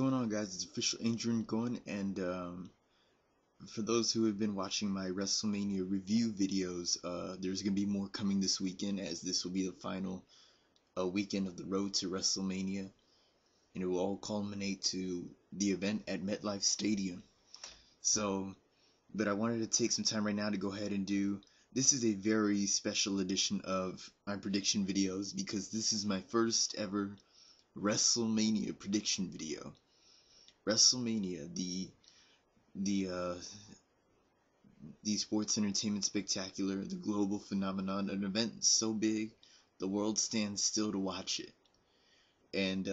going on, guys? It's official Adrian going, and for those who have been watching my WrestleMania review videos, there's gonna be more coming this weekend, as this will be the final weekend of the road to WrestleMania, and it will all culminate to the event at MetLife Stadium. So, but I wanted to take some time right now to go ahead and do. This is a very special edition of my prediction videos because this is my first ever WrestleMania prediction video. WrestleMania, the sports entertainment spectacular, the global phenomenon, an event so big the world stands still to watch it. And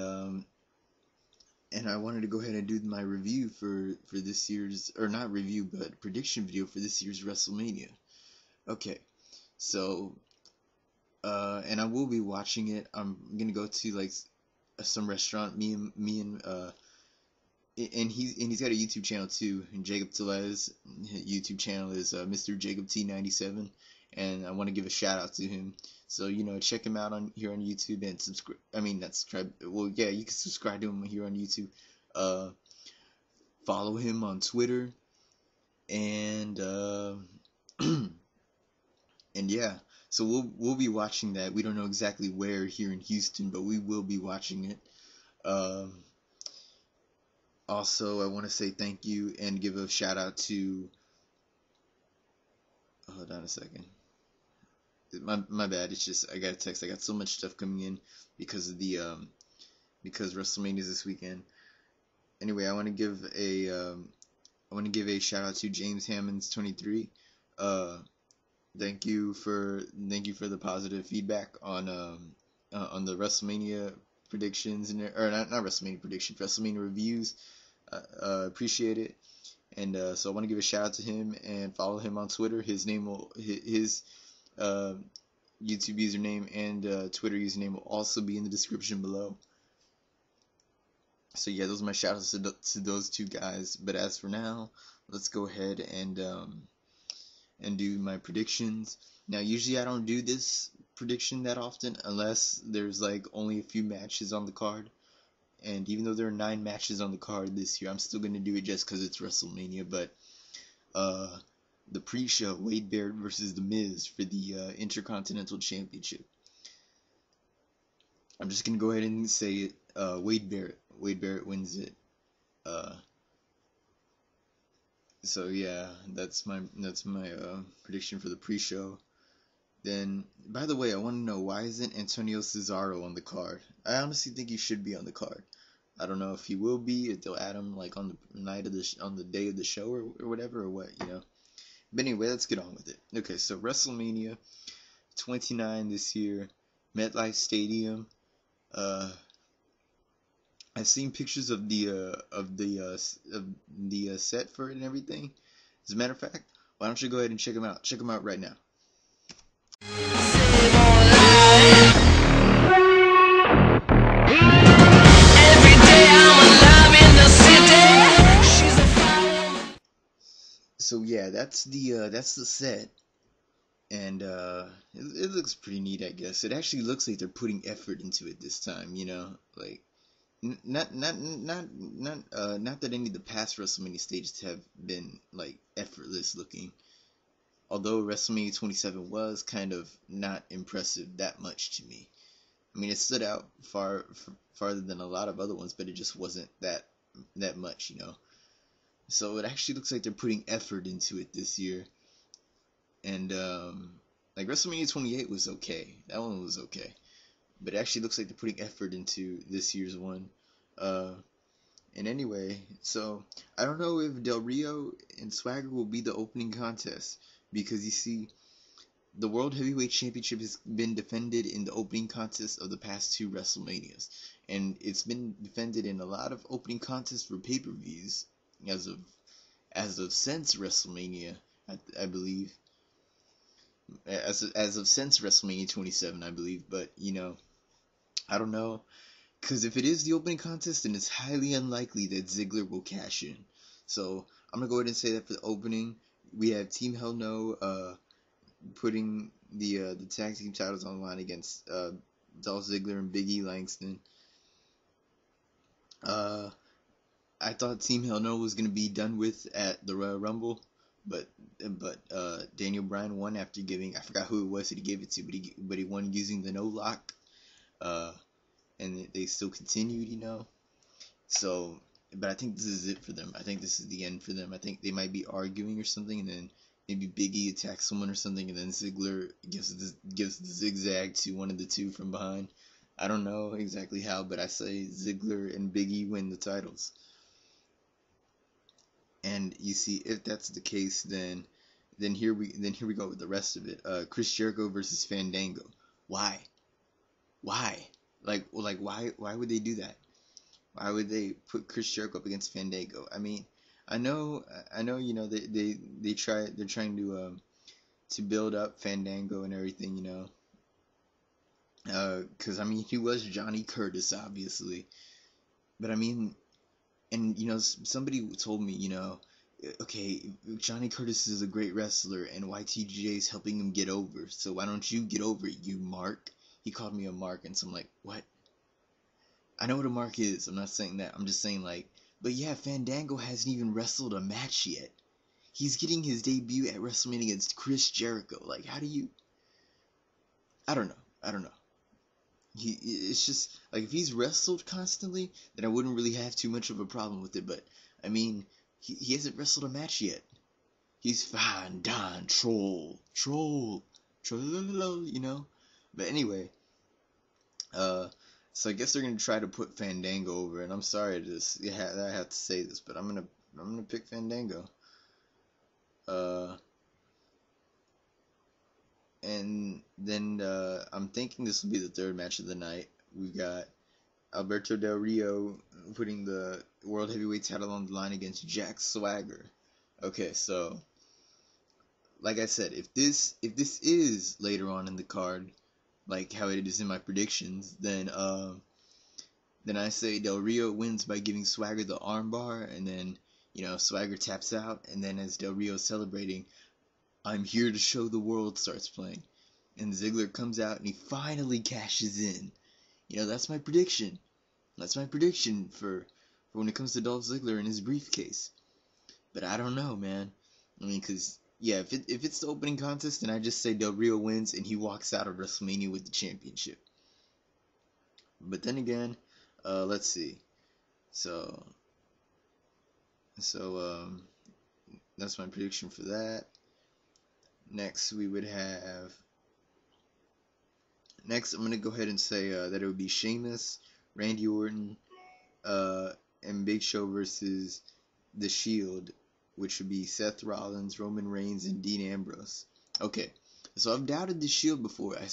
I wanted to go ahead and do my review for this year's, or not review, but prediction video for this year's WrestleMania. Okay, so and I will be watching it. I'm gonna go to like some restaurant. Me and and he's got a YouTube channel too. And Jacob Telez, his YouTube channel is Mr. Jacob T97, and I want to give a shout out to him. So check him out here on YouTube and subscribe. I mean, not subscribe. Well, yeah, you can subscribe to him here on YouTube. Follow him on Twitter, and and yeah. So we'll be watching that. We don't know exactly where here in Houston, but we will be watching it. Also, I want to say thank you and give a shout out to. Hold on a second. My bad. It's just I got a text. I got so much stuff coming in because of the because WrestleMania is this weekend. Anyway, I want to give a shout out to James Hammonds 23. Thank you for the positive feedback on the WrestleMania predictions or not WrestleMania predictions, WrestleMania reviews. Appreciate it, and so I want to give a shout out to him and follow him on Twitter. His YouTube username and Twitter username will also be in the description below. So yeah, those are my shout outs to those two guys. But as for now, let's go ahead and do my predictions. Now, usually I don't do this prediction that often unless there's like only a few matches on the card. And even though there are 9 matches on the card this year, I'm still going to do it just because it's WrestleMania. But the pre-show, Wade Barrett versus The Miz for the Intercontinental Championship. I'm just going to go ahead and say it. Wade Barrett. Wade Barrett wins it. So yeah, that's my prediction for the pre-show. Then, by the way, I want to know, why isn't Antonio Cesaro on the card? I honestly think he should be on the card. I don't know if he will be, if they'll add him like on the day of the show or whatever, or what, But anyway, let's get on with it. Okay, so WrestleMania 29 this year, MetLife Stadium. I've seen pictures of the set for it and everything. As a matter of fact, why don't you go ahead and check them out? Check them out right now. So yeah, that's the set, and it looks pretty neat, I guess. It actually looks like they're putting effort into it this time, like. Not that any of the past WrestleMania stages have been like effortless looking. Although WrestleMania 27 was kind of not impressive that much to me. I mean, it stood out farther than a lot of other ones, but it just wasn't that much, So it actually looks like they're putting effort into it this year. And like WrestleMania 28 was okay. That one was okay. But it actually looks like they're putting effort into this year's one. And anyway, so I don't know if Del Rio and Swagger will be the opening contest, because you see, the World Heavyweight Championship has been defended in the opening contest of the past 2 WrestleManias, and it's been defended in a lot of opening contests for pay-per-views as of since WrestleMania, I believe. As of since WrestleMania 27, I believe. But I don't know, because if it is the opening contest, then it's highly unlikely that Ziggler will cash in. So I'm gonna go ahead and say that for the opening, we have Team Hell No putting the tag team titles on the line against Dolph Ziggler and Big E Langston. I thought Team Hell No was gonna be done with at the Royal Rumble, but Daniel Bryan won after giving, I forgot who it was that he gave it to, but he won using the no lock. Uh, and they still continued, you know. So, but I think this is it for them. I think this is the end for them. I think they might be arguing or something, and then maybe Big E attacks someone or something, and then Ziggler gives the zigzag to one of the two from behind. I don't know exactly how, but I say Ziggler and Big E win the titles. And you see, if that's the case, then here we go with the rest of it. Chris Jericho versus Fandango. Why? Like why would they do that? Why would they put Chris Jericho up against Fandango? I mean, I know, you know, they're trying to build up Fandango and everything, you know. 'Cause I mean, he was Johnny Curtis, obviously, but I mean, and you know, somebody told me, you know, okay, Johnny Curtis is a great wrestler, and YTJ is helping him get over. So why don't you get over it, you mark? He called me a mark, and so I'm like, what? I know what a mark is. I'm not saying that. I'm just saying, like, but yeah, Fandango hasn't even wrestled a match yet. He's getting his debut at WrestleMania against Chris Jericho. Like, how do you? I don't know. It's just like, if he's wrestled constantly, then I wouldn't really have too much of a problem with it. But I mean, he hasn't wrestled a match yet. He's fine, Don, troll, you know. But anyway, so I guess they're gonna try to put Fandango over, and I'm sorry I have to say this, but I'm gonna pick Fandango. And then I'm thinking this will be the third match of the night. We got Alberto Del Rio putting the World Heavyweight title on the line against Jack Swagger. Okay, so like I said, if this is later on in the card, like how it is in my predictions, then I say Del Rio wins by giving Swagger the armbar, and then, you know, Swagger taps out, and then as Del Rio celebrating, I'm here to show the world starts playing, and Ziggler comes out and he finally cashes in. You know, that's my prediction. That's my prediction for when it comes to Dolph Ziggler and his briefcase. But I don't know, man. I mean, cause yeah, if it's the opening contest, then I just say Del Rio wins and he walks out of WrestleMania with the championship. But then again, let's see. So that's my prediction for that. Next, I'm going to go ahead and say that it would be Sheamus, Randy Orton, and Big Show versus The Shield, which would be Seth Rollins, Roman Reigns, and Dean Ambrose. Okay, so I've doubted The Shield before. I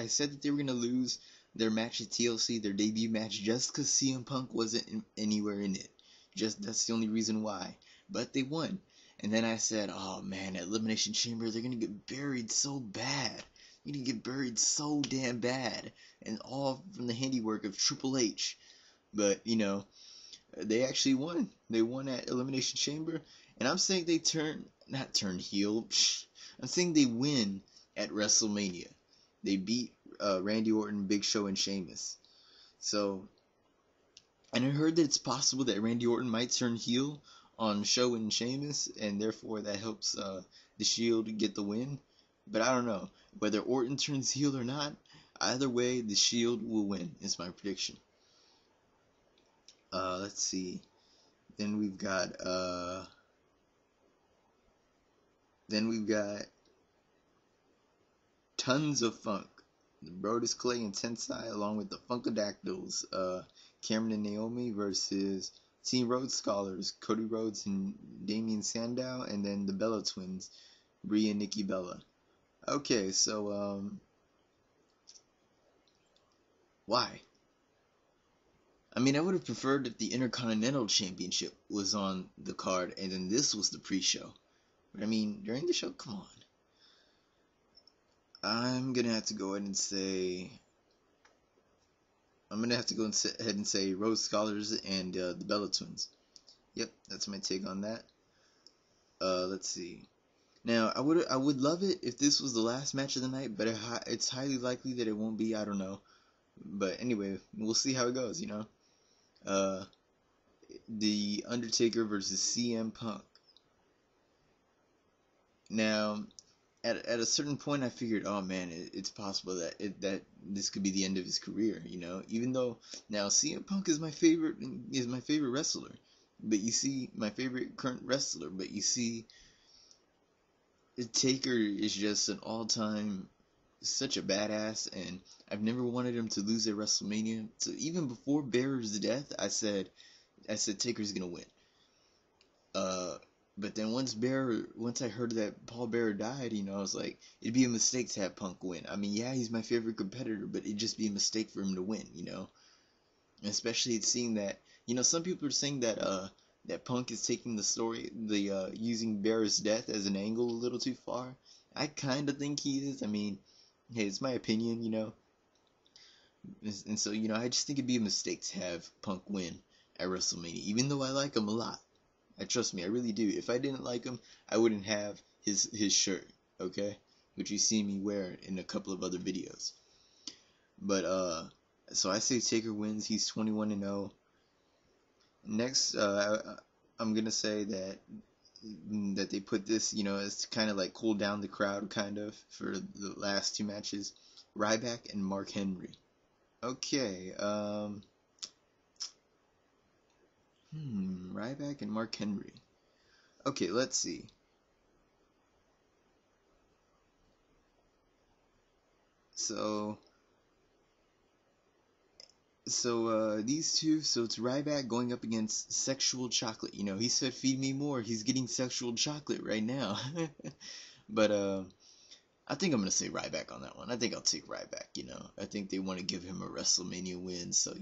said that they were going to lose their match at TLC, their debut match, just because CM Punk wasn't anywhere in it. That's the only reason why. But they won. And then I said, oh man, at Elimination Chamber, they're going to get buried so bad. They're going to get buried so damn bad. And all from the handiwork of Triple H. But, you know, they actually won. They won at Elimination Chamber. And I'm saying they not turn heel. I'm saying they win at WrestleMania. They beat Randy Orton, Big Show, and Sheamus. So, and I heard that it's possible that Randy Orton might turn heel on Show and Sheamus, and therefore that helps the Shield get the win. But I don't know whether Orton turns heel or not. Either way, the Shield will win. Is my prediction. Let's see. Then we've got Tons of Funk. The Brodus Clay and Tensai, along with the Funkadactyls, Cameron and Naomi versus Team Rhodes Scholars, Cody Rhodes and Damian Sandow, and then the Bella Twins, Brie and Nikki Bella. Okay, so, why? I mean, I would have preferred if the Intercontinental Championship was on the card, and then this was the pre-show. But I mean, during the show, come on. I'm gonna have to go ahead and say Rhodes Scholars and the Bella Twins. Yep, that's my take on that. Let's see. Now, I would love it if this was the last match of the night, but it's highly likely that it won't be. I don't know. But anyway, we'll see how it goes, you know. The Undertaker versus CM Punk. Now, at a certain point, I figured, oh man, it's possible that this could be the end of his career. Even though now CM Punk is my favorite wrestler, but you see my favorite current wrestler, but you see Taker is just an all-time such a badass, and I've never wanted him to lose at WrestleMania. So even before Bearer's death, I said Taker's gonna win. But then once I heard that Paul Bearer died, I was like, it'd be a mistake to have Punk win. I mean, yeah, he's my favorite competitor, but it'd just be a mistake for him to win, Especially seeing that, some people are saying that Punk is taking using Bearer's death as an angle a little too far. I kind of think he is. I mean, hey, it's my opinion, And so, I just think it'd be a mistake to have Punk win at WrestleMania, even though I like him a lot. Trust me, I really do. If I didn't like him, I wouldn't have his shirt, okay? Which you see me wear in a couple of other videos. But, so I say Taker wins. He's 21-0. Next, I'm gonna say that they put this, as kind of like cool down the crowd, kind of, for the last two matches. Ryback and Mark Henry. Okay, Ryback and Mark Henry. Okay, let's see. So these two, so it's Ryback going up against Sexual Chocolate. He said feed me more. He's getting Sexual Chocolate right now. But, I think I'm going to say Ryback on that one. I think I'll take Ryback, I think they want to give him a WrestleMania win, so,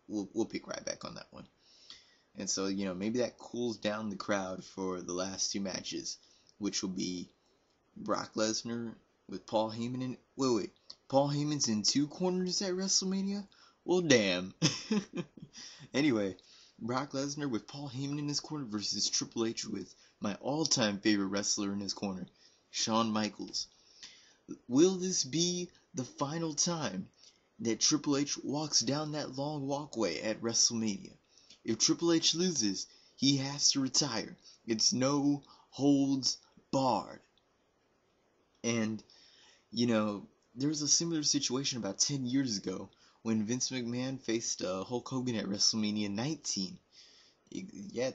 we'll pick Ryback on that one. And so, maybe that cools down the crowd for the last two matches, which will be Brock Lesnar with Paul Heyman in... Wait. Paul Heyman's in two corners at WrestleMania? Well, damn. Anyway, Brock Lesnar with Paul Heyman in his corner versus Triple H with my all-time favorite wrestler in his corner, Shawn Michaels. Will this be the final time that Triple H walks down that long walkway at WrestleMania? If Triple H loses, he has to retire. It's no holds barred. And, there was a similar situation about 10 years ago when Vince McMahon faced Hulk Hogan at WrestleMania 19.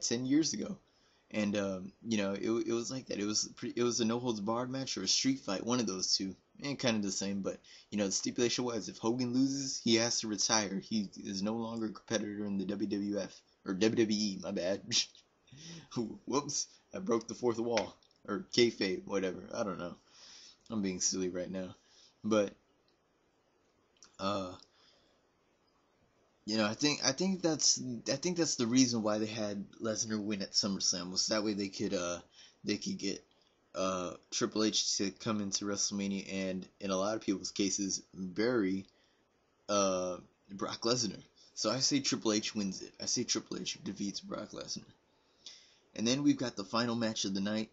10 years ago. And, it was like that. It was a no holds barred match or a street fight, one of those two. And kind of the same, but, the stipulation was if Hogan loses, he has to retire. He is no longer a competitor in the WWF, or WWE, my bad. Whoops, I broke the fourth wall, or kayfabe, whatever, I don't know. I'm being silly right now. But, I think that's the reason why they had Lesnar win at SummerSlam, was that way they could get Triple H to come into WrestleMania and, in a lot of people's cases, bury Brock Lesnar. So I say Triple H wins it. I say Triple H defeats Brock Lesnar. And then we've got the final match of the night,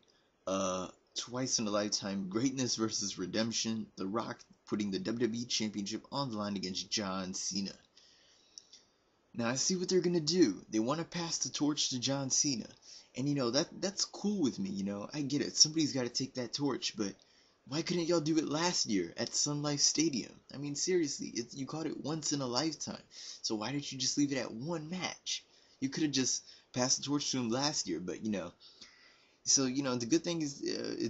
twice in a lifetime, Greatness versus Redemption. The Rock putting the WWE Championship on the line against John Cena. Now I see what they're gonna do. They want to pass the torch to John Cena. And that's cool with me, I get it. Somebody's got to take that torch, but why couldn't y'all do it last year at Sun Life Stadium? I mean, seriously, you caught it once in a lifetime. So why didn't you just leave it at one match? You could have just passed the torch to him last year, but So, the good thing is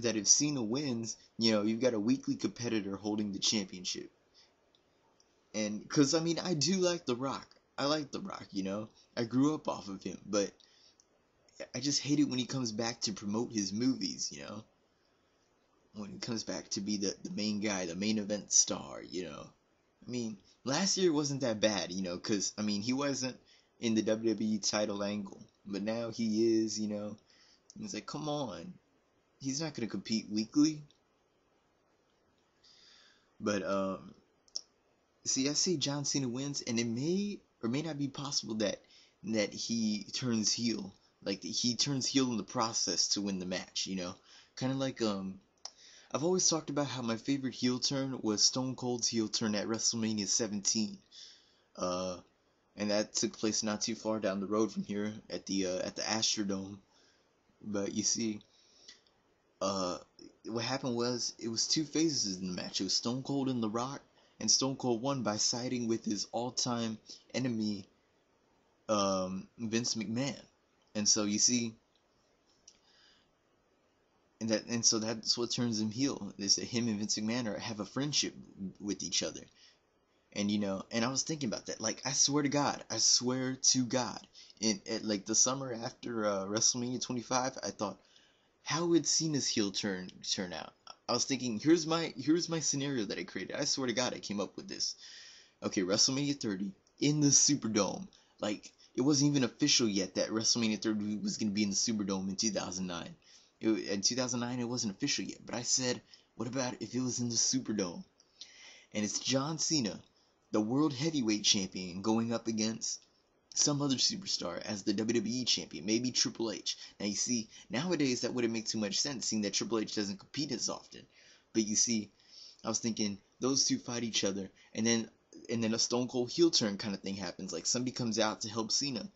that if Cena wins, you've got a weekly competitor holding the championship. And, because, I do like The Rock. I like The Rock, I grew up off of him, but I just hate it when he comes back to promote his movies, When he comes back to be the main guy, the main event star, Last year wasn't that bad, because, he wasn't in the WWE title angle. But now he is, It's like, come on. He's not going to compete weekly. But, see, I say John Cena wins, and it may or may not be possible that he turns heel. Like, he turns heel in the process to win the match, Kind of like, I've always talked about how my favorite heel turn was Stone Cold's heel turn at WrestleMania 17. and that took place not too far down the road from here at the Astrodome. But you see, uh, what happened was it was two phases in the match. It was Stone Cold and The Rock, and Stone Cold won by siding with his all-time enemy, Vince McMahon. And so you see, and so that's what turns him heel. Is that him and Vince McMahon have a friendship with each other. And and I was thinking about that. Like, I swear to God, at like the summer after WrestleMania 25, I thought, how would Cena's heel turn out? I was thinking, here's my scenario that I created. I swear to God, I came up with this. Okay, WrestleMania 30 in the Superdome. Like, it wasn't even official yet that WrestleMania 30 was going to be in the Superdome in 2009. In 2009, it wasn't official yet. But I said, what about if it was in the Superdome? And it's John Cena, the World Heavyweight Champion, going up against some other superstar as the WWE Champion, maybe Triple H. Now you see, nowadays that wouldn't make too much sense, seeing that Triple H doesn't compete as often. But you see, I was thinking those two fight each other, and then a Stone Cold heel turn kind of thing happens, like somebody comes out to help Cena.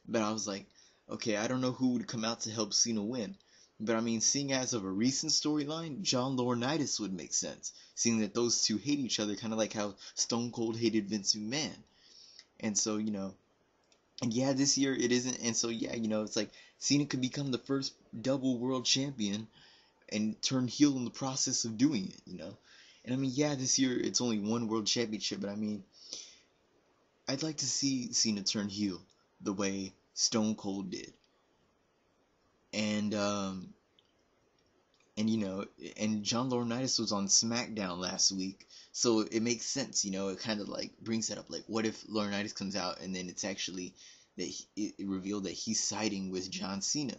But I was like, okay, I don't know who would come out to help Cena win. But I mean, seeing as of a recent storyline, John Laurinaitis would make sense, seeing that those two hate each other, kind of like how Stone Cold hated Vince McMahon. And so, and yeah, this year it isn't, and so yeah, it's like Cena could become the first double world champion and turn heel in the process of doing it, And I mean, yeah, this year it's only one world championship, but I mean, I'd like to see Cena turn heel the way Stone Cold did. And and John Laurinaitis was on SmackDown last week, so it makes sense, it kind of like brings that up, like, what if Laurinaitis comes out and then it's actually that it revealed that he's siding with John Cena.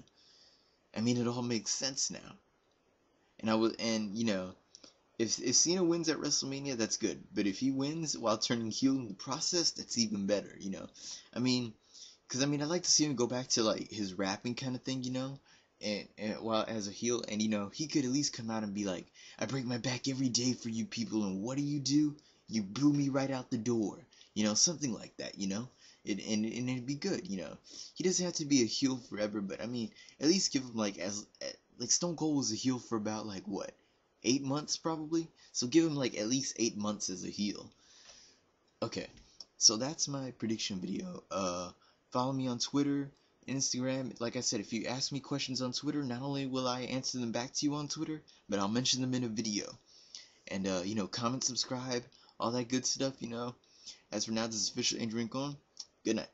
I mean, it all makes sense now. If Cena wins at WrestleMania, that's good, but if he wins while turning heel in the process, that's even better, I mean, because, I mean, I'd like to see him go back to, like, his rapping kind of thing, and while as a heel, and, he could at least come out and be like, I break my back every day for you people, and what do? You boo me right out the door. Something like that, and it'd be good, He doesn't have to be a heel forever, but, I mean, at least give him, like Stone Cold was a heel for about, like, what, 8 months, probably? So give him, like, at least 8 months as a heel. Okay, so that's my prediction video. Follow me on Twitter, Instagram. Like I said, if you ask me questions on Twitter, not only will I answer them back to you on Twitter, but I'll mention them in a video. And, comment, subscribe, all that good stuff, As for now, this is official Andrew Rincon. Good night.